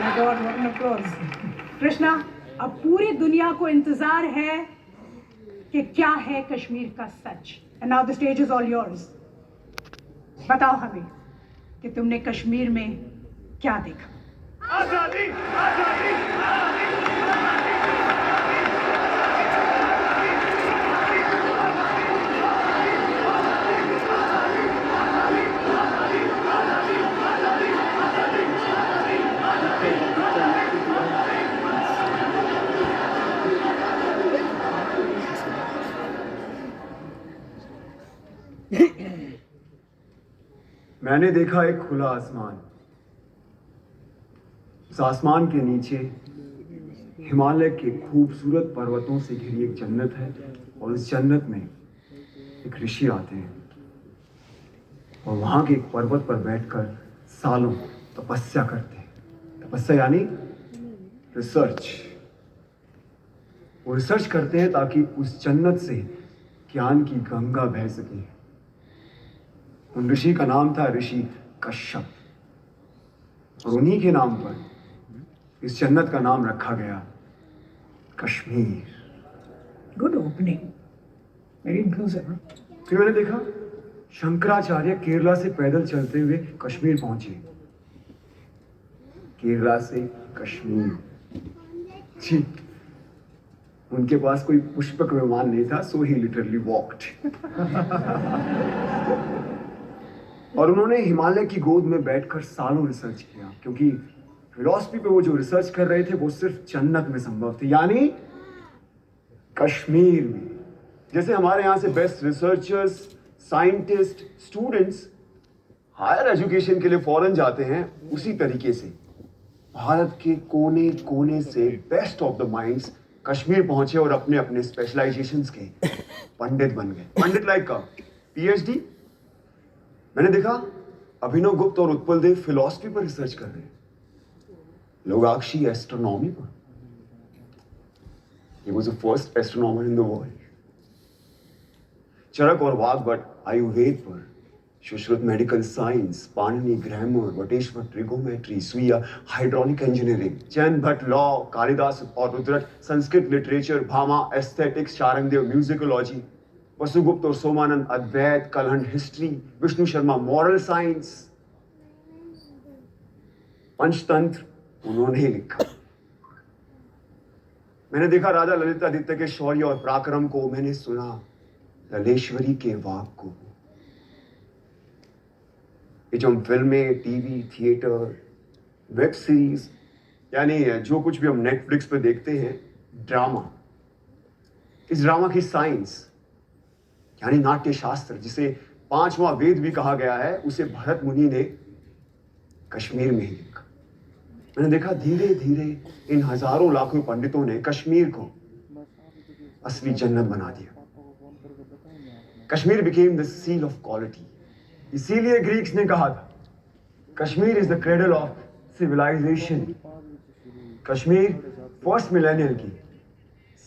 My God, what an applause. Krishna, अब पूरी दुनिया को इंतजार है कि क्या है कश्मीर का सच. And now the stage is all yours. बताओ हमें कि तुमने कश्मीर में क्या देखा. आजादी आजादी आजादी मैंने देखा एक खुला आसमान. उस आसमान के नीचे हिमालय के खूबसूरत पर्वतों से घिरी एक जन्नत है और उस जन्नत में एक ऋषि आते हैं और वहां के एक पर्वत पर बैठकर सालों तपस्या करते हैं. तपस्या यानी रिसर्च. वो रिसर्च करते हैं ताकि उस जन्नत से ज्ञान की गंगा बह सके. उन ऋषि का नाम था ऋषि कश्यप और उन्हीं के नाम पर इस जन्नत का नाम रखा गया Kashmir. Good opening. Very inclusive. फिर मैंने देखा शंकराचार्य केरला से पैदल चलते हुए कश्मीर पहुंचे. केरला से कश्मीर. जी, उनके पास कोई पुष्पक विमान नहीं था, सो ही लिटरली वॉक्ड. और उन्होंने हिमालय की गोद में बैठकर सालों रिसर्च किया, क्योंकि फिलॉसफी पे वो जो रिसर्च कर रहे थे वो सिर्फ जन्नत में संभव थी, यानी कश्मीर में. जैसे हमारे यहाँ से best researchers, scientist, students higher education के लिए फॉरेन जाते हैं, उसी तरीके से भारत के कोने कोने से best of the minds Kashmir पहुंचे और अपने अपने स्पेशलाइजेशंस के पंडित बन गए. पंडित लाइक का पीएचडी. मैंने देखा अभिनव गुप्त और उत्पल देव फिलॉसफी पर रिसर्च कर रहे हैं, लोगाक्षी एस्ट्रोनॉमी पर. He was the first astronomer in the world. Charak और वाग्भट आयुर्वेद पर, Sushrut medical science, Panini grammar, Vateshwar trigonometry, Suyya hydraulic engineering, Jain Bhatt law, Kalidas और Rudrat Sanskrit literature, Bhama aesthetics, Sharangdev musicology, Vasugupt और Somanand Advaita, Kalhan history, Vishnu Sharma moral science, Panchatantra उन्होंने ही लिखा. मैंने देखा राजा ललितादित्य के शौर्य और पराक्रम को. मैंने सुना ललेश्वरी के वाक को. ये जो हम फिल्में, टीवी, थिएटर, वेब सीरीज, यानी जो कुछ भी हम नेटफ्लिक्स पे देखते हैं, ड्रामा, इस ड्रामा की साइंस यानी नाट्य शास्त्र, जिसे 5वां वेद भी कहा गया है, उसे भरत मुनि ने कश्मीर में ही लिखा. मैंने देखा धीरे धीरे इन हजारों लाखों पंडितों ने कश्मीर को असली जन्नत बना दिया. Kashmir became the seal of quality. इसीलिए ग्रीक्स ने कहा था Kashmir is the cradle of civilisation. Kashmir first millennial की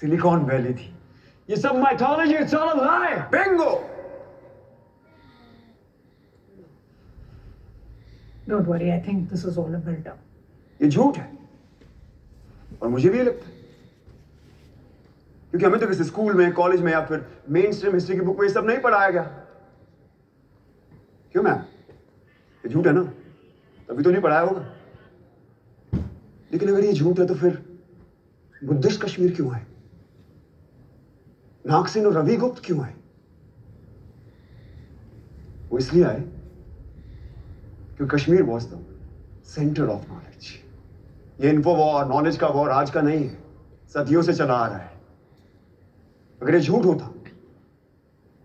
सिलिकॉन वैली थी. ये सब mythology, it's all a lie. Bingo. Don't worry, I think this is all a build-up. ये झूठ है और मुझे भी ये लगता है, क्योंकि हमें तो किसी स्कूल में, कॉलेज में या फिर मेन स्ट्रीम हिस्ट्री की बुक में ये सब नहीं पढ़ाया गया. क्यों मैम? ये झूठ है ना, तभी तो नहीं पढ़ाया होगा. लेकिन अगर ये झूठ है तो फिर बुद्धिस्ट कश्मीर क्यों आए? नागसेन और रवि गुप्त क्यों आए? वो इसलिए आए क्योंकि Kashmir was the centre of knowledge. ये इन्फो वॉर, नॉलेज का वॉर आज का नहीं है, सदियों से चला आ रहा है. अगर ये झूठ होता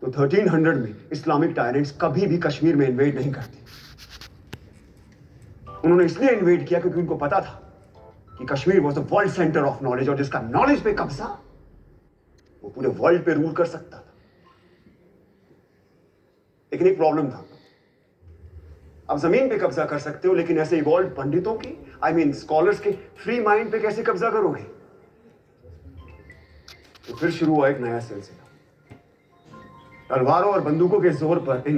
तो 1300 में इस्लामिक टायरेंट्स कभी भी कश्मीर में इन्वेड नहीं करते. उन्होंने इसलिए इन्वेड किया क्योंकि उनको पता था कि Kashmir was the world centre of knowledge, और जिसका नॉलेज पे कब्जा वो पूरे वर्ल्ड पे रूल कर सकता था. लेकिन एक प्रॉब्लम था, आप जमीन पे कब्जा कर सकते हो, लेकिन ऐसे इवॉल्व पंडितों की, आई मीन स्कॉलर्स के फ्री माइंड पे कैसे कब्जा करोगे? तो फिर शुरू हुआ एक नया सिलसिला. तलवारों और बंदूकों के जोर पर इन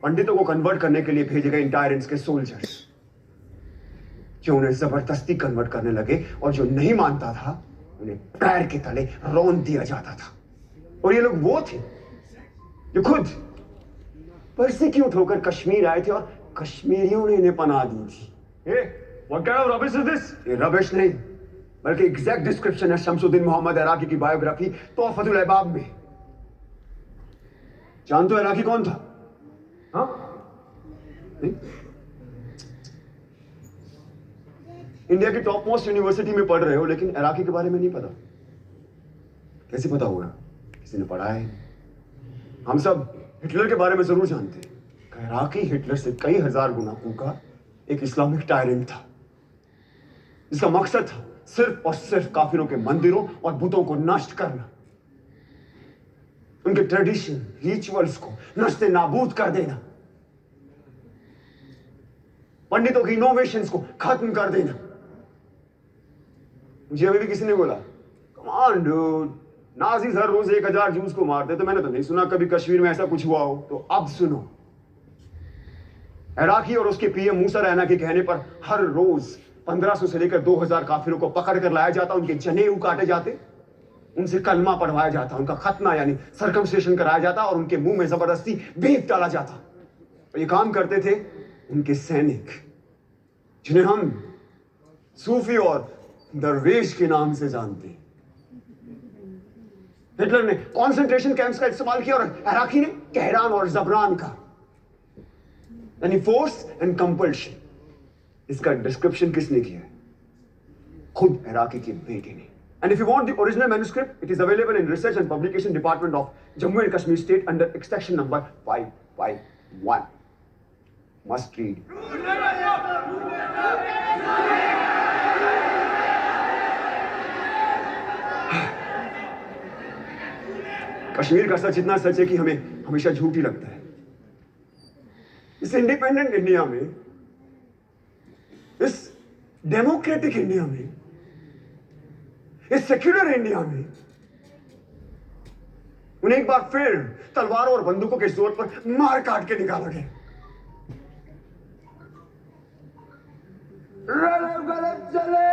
पंडितों को कन्वर्ट करने के लिए भेजे गए इन टायरेंट्स के सोल्जर्स, कि उन्हें जबरदस्ती कन्वर्ट करने लगे और जो नहीं मानता था उन्हें पैर के तले रौंद दिया जाता था। और ये लोग वो थे जो खुद परसिक्यूट होकर कश्मीर आए थे और कश्मीरियों ने इन्हें पनाह दी थी। What kind of rubbish is this? ये रबिश नहीं बल्कि एग्जैक्ट डिस्क्रिप्शन है शमसुद्दीन मोहम्मद इराकी की बायोग्राफी तोहफतुल अहबाब में। जानते हो इराकी कौन था? हाँ? नहीं? इंडिया की टॉप मोस्ट यूनिवर्सिटी में पढ़ रहे हो लेकिन इराकी के बारे में नहीं पता। कैसे पता होगा? किसी ने पढ़ा है। हम सब हिटलर के बारे में जरूर जानते हैं। इराकी हिटलर से कई हजार गुना ऊपर एक इस्लामिक टायरेंट था जिसका मकसद था सिर्फ और सिर्फ काफिरों के मंदिरों और बुतों को नष्ट करना, उनके ट्रेडिशन रिचुअल्स को नष्टे नाबूद कर देना, पंडितों की इनोवेशंस को खत्म कर देना। मुझे अभी भी किसी ने बोला कम ऑन डूड, नाज़ीज़ हर रोज 1000 जूस को मारते। तो मैंने तो नहीं सुना कभी कश्मीर में ऐसा कुछ हुआ हो। तो अब सुनो, इराकी और उसके पीएम मूसा रैना के कहने पर हर रोज 1500 से लेकर 2000 काफिरों को पकड़ कर लाया जाता, उनके जनेऊ काटे जाते, उनसे कलमा पढ़वाया जाता, उनका खतना यानी सर्कमसिशन कराया जाता और उनके मुंह में जबरदस्ती बीफ डाला जाता। और ये काम करते थे उनके सैनिक जिन्हें हम सूफी और दरवेश के नाम से जानते हैं। हिटलर ने कॉन्सेंट्रेशन कैंप्स का इस्तेमाल किया और इराकी ने कहरान और जबरान का, यानी फोर्स एंड कंपल्शन। इसका डिस्क्रिप्शन किसने किया है? खुद इराकी के बेटे ने। And if you want the original manuscript, it is available in Research and Publication Department of Jammu and Kashmir State under extraction number 551. Must read. Kashmir का सच इतना सच है कि हमें हमेशा झूठ ही लगता है। इस इंडिपेंडेंट इंडिया में, इस डेमोक्रेटिक इंडिया में, इस सेक्युलर इंडिया में उन्हें एक बार फिर तलवारों और बंदूकों के जोर पर मार काट के निकाला गया। गलत चले,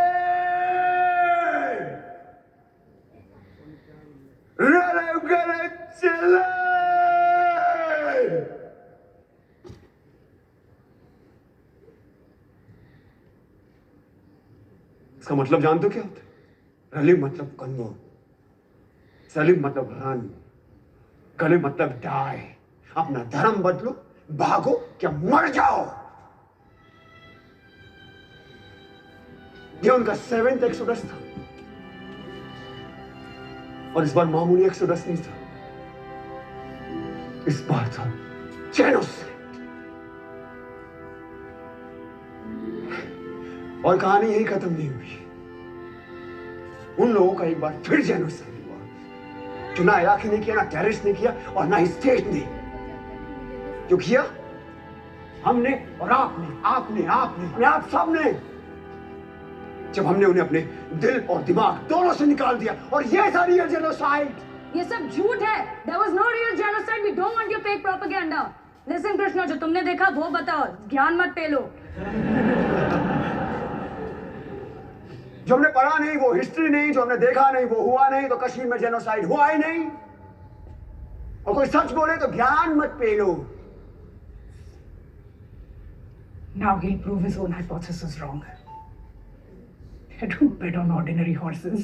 गलत चले। इसका मतलब जानते हो क्या होता है? रलिव मतलब कन्वर्ट, सलिव मतलब रन, गले मतलब डाई। अपना धर्म बदलो, भागो क्या मर जाओ। ये उनका 7th एक्सोडस था और इस बार मामूली एक्सोडस नहीं था, इस बार था जेनोसाइड। और कहानी यही खत्म नहीं हुई। उन लोगों का एक बार फिर जेनोसाइड हुआ जो ना इराक ने किया, ना टेररिस्ट ने किया और ना स्टेट ने। जो किया हमने और आपने, आपने आपने आप सबने, जब हमने उन्हें अपने दिल और दिमाग दोनों से निकाल दिया। और ये था रियल जेनोसाइड। ये सब झूठ है। There was no real genocide. We don't want your fake propaganda. Listen Krishna, जो तुमने देखा वो बताओ, ज्ञान मत पेलो। जो हमने पढ़ा नहीं वो हिस्ट्री नहीं, जो हमने देखा नहीं वो हुआ नहीं, तो कश्मीर में जेनोसाइड हुआ ही नहीं। और कोई सच बोले तो ज्ञान मत पेलो। Now he'll prove his own hypothesis wrong. I don't bet on ordinary horses.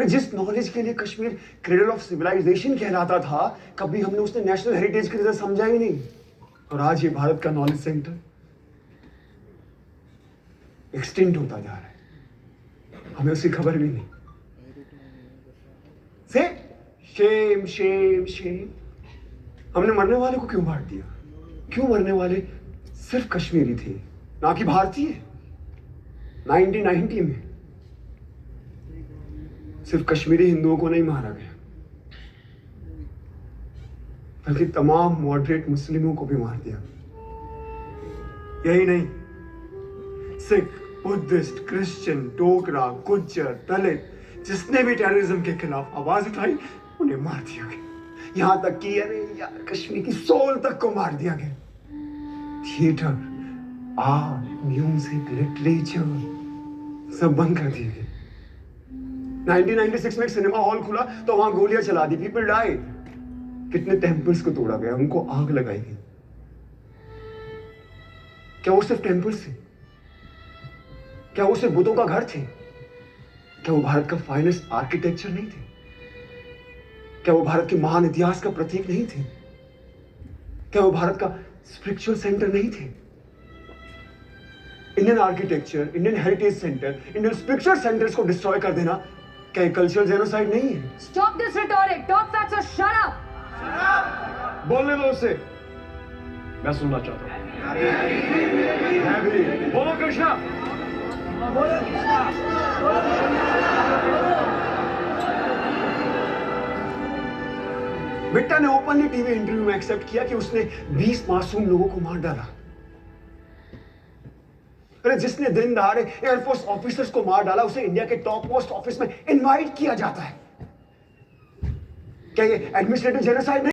जिस नॉलेज के लिए कश्मीर क्रेडल ऑफ सिविलाइजेशन कहलाता था, कभी हमने उसने नेशनल हेरिटेज की तरह समझा ही नहीं। और आज ये भारत का नॉलेज सेंटर एक्सटिंक्ट होता जा रहा है, हमें उसकी खबर भी नहीं। से शेम शेम शेम। हमने मरने वाले को क्यों मार दिया? क्यों मरने वाले सिर्फ कश्मीरी थे, ना कि भारतीय? 1990 में सिर्फ कश्मीरी हिंदुओं को नहीं मारा गया, बल्कि तमाम मॉडरेट मुस्लिमों को भी मार दिया। यही नहीं, सिख, बुद्धिस्ट, क्रिश्चियन, डोगरा, गुज्जर, दलित, जिसने भी टेररिज्म के खिलाफ आवाज उठाई उन्हें मार दिया गया। यहां तक कि अरे यार कश्मीर की सोल तक को मार दिया गया। थिएटर, आर्ट, म्यूजिक, लिटरेचर सब बंद कर दिए गए। 1996 में एक सिनेमा हॉल खुला तो वहां गोलियां चला दी, पीपल डाइड। कितने टेम्पल्स को तोड़ा गया, उनको आग लगाई गई। क्या वो सिर्फ टेम्पल्स थे? क्या वो सिर्फ बुतों का घर थे? क्या वो भारत का फाइनेस्ट आर्किटेक्चर नहीं थे? क्या वो भारत के महान इतिहास का प्रतीक नहीं थे? क्या वो भारत का स्पिरिचुअल सेंटर नहीं थे? Indian architecture, Indian heritage centre, Indian spiritual centres को डिस्ट्रॉय कर देना क्या कल्चरल जेनोसाइड नहीं है? Stop this rhetoric. Talk facts or shut up. बोलने दो उसे, मैं सुनना चाहता हूँ। मैं भी। बोलो कृष्णा। बिट्टा ने ओपनली टीवी इंटरव्यू में एक्सेप्ट किया कि उसने 20 मासूम लोगों को मार डाला। अरे जिसने दिन दहाड़े एयरफोर्स ऑफिसर्स को मार डाला उसे इंडिया के टॉप मोस्ट ऑफिस में इनवाइट किया जाता है। क्या ये एडमिनिस्ट्रेटिव जेनोसाइड नहीं?